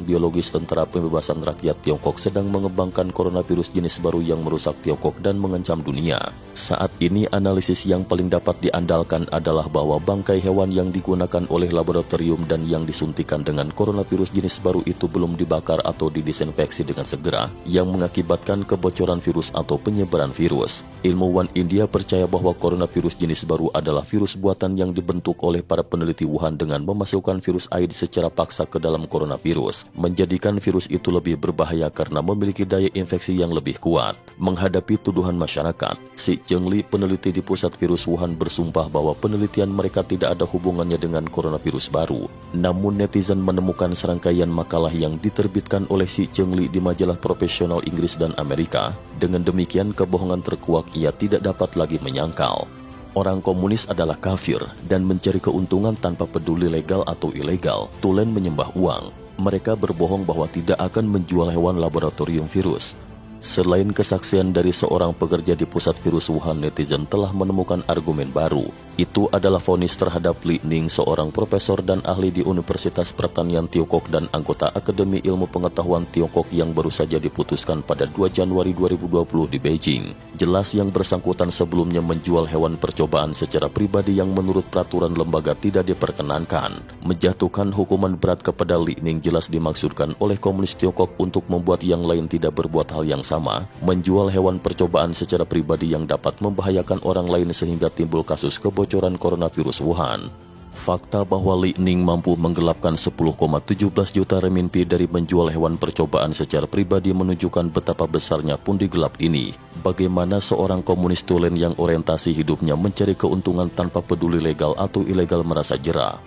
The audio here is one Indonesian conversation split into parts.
Biologis Tentara Pembebasan Rakyat Tiongkok sedang mengembangkan coronavirus jenis baru yang merusak Tiongkok dan mengancam dunia. Saat ini analisis yang paling dapat diandalkan adalah bahwa bangkai hewan yang digunakan oleh laboratorium dan yang disuntikan dengan coronavirus jenis baru itu belum dibakar atau didisinfeksi dengan segera, yang mengakibatkan kebocoran virus atau penyebaran virus. Ilmuwan India percaya bahwa coronavirus jenis baru adalah virus buatan yang dibentuk oleh para peneliti Wuhan dengan memasukkan virus AIDS secara paksa ke dalam coronavirus, menjadikan virus itu lebih berbahaya karena memiliki daya infeksi yang lebih kuat. Menghadapi tuduhan masyarakat, Si Zhengli, peneliti di Pusat Virus Wuhan, bersumpah bahwa penelitian mereka tidak ada hubungannya dengan coronavirus baru. Namun netizen menemukan serangkaian makalah yang diterbitkan oleh Si Zhengli di majalah profesional Inggris dan Amerika. Dengan demikian, kebohongan terkuak ia tidak dapat lagi menyangkal. Orang komunis adalah kafir dan mencari keuntungan tanpa peduli legal atau ilegal. Tulen menyembah uang. Mereka berbohong bahwa tidak akan menjual hewan laboratorium virus. Selain kesaksian dari seorang pekerja di Pusat Virus Wuhan, netizen telah menemukan argumen baru. Itu adalah vonis terhadap Li Ning, seorang profesor dan ahli di Universitas Pertanian Tiongkok dan anggota Akademi Ilmu Pengetahuan Tiongkok yang baru saja diputuskan pada 2 Januari 2020 di Beijing. Jelas yang bersangkutan sebelumnya menjual hewan percobaan secara pribadi yang menurut peraturan lembaga tidak diperkenankan. Menjatuhkan hukuman berat kepada Li Ning jelas dimaksudkan oleh komunis Tiongkok untuk membuat yang lain tidak berbuat hal yang sama, menjual hewan percobaan secara pribadi yang dapat membahayakan orang lain sehingga timbul kasus kebocoran coronavirus Wuhan. Fakta bahwa Li Ning mampu menggelapkan 10,17 juta renminbi dari menjual hewan percobaan secara pribadi menunjukkan betapa besarnya pundi gelap ini. Bagaimana seorang komunis tulen yang orientasi hidupnya mencari keuntungan tanpa peduli legal atau ilegal merasa jera.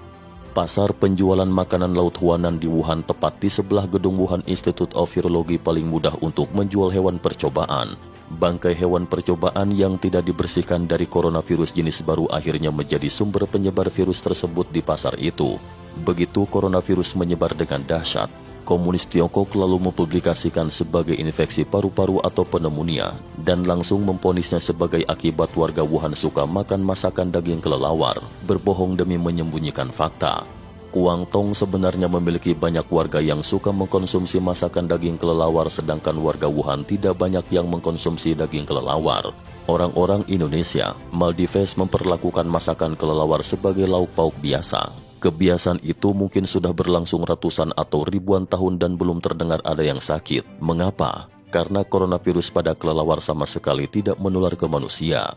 Pasar penjualan makanan laut Huanan di Wuhan, tepat di sebelah gedung Wuhan Institute of Virology, paling mudah untuk menjual hewan percobaan. Bangkai hewan percobaan yang tidak dibersihkan dari coronavirus jenis baru akhirnya menjadi sumber penyebar virus tersebut di pasar itu. Begitu coronavirus menyebar dengan dahsyat, komunis Tiongkok lalu mempublikasikan sebagai infeksi paru-paru atau pneumonia dan langsung memvonisnya sebagai akibat warga Wuhan suka makan masakan daging kelelawar, berbohong demi menyembunyikan fakta. Guangdong sebenarnya memiliki banyak warga yang suka mengkonsumsi masakan daging kelelawar, sedangkan warga Wuhan tidak banyak yang mengkonsumsi daging kelelawar. Orang-orang Indonesia, Maldives memperlakukan masakan kelelawar sebagai lauk pauk biasa. Kebiasaan itu mungkin sudah berlangsung ratusan atau ribuan tahun dan belum terdengar ada yang sakit. Mengapa? Karena coronavirus pada kelelawar sama sekali tidak menular ke manusia.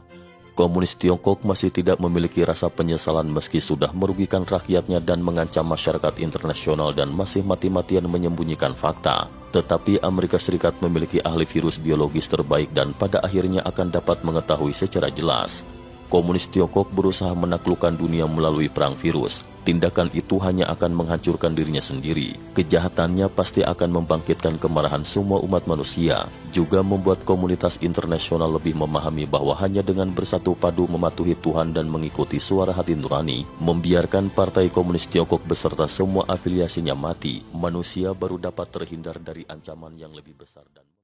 Komunis Tiongkok masih tidak memiliki rasa penyesalan meski sudah merugikan rakyatnya dan mengancam masyarakat internasional dan masih mati-matian menyembunyikan fakta. Tetapi Amerika Serikat memiliki ahli virus biologis terbaik dan pada akhirnya akan dapat mengetahui secara jelas. Komunis Tiongkok berusaha menaklukkan dunia melalui perang virus. Tindakan itu hanya akan menghancurkan dirinya sendiri. Kejahatannya pasti akan membangkitkan kemarahan semua umat manusia, juga membuat komunitas internasional lebih memahami bahwa hanya dengan bersatu padu mematuhi Tuhan dan mengikuti suara hati nurani, membiarkan Partai Komunis Tiongkok beserta semua afiliasinya mati, manusia baru dapat terhindar dari ancaman yang lebih besar dan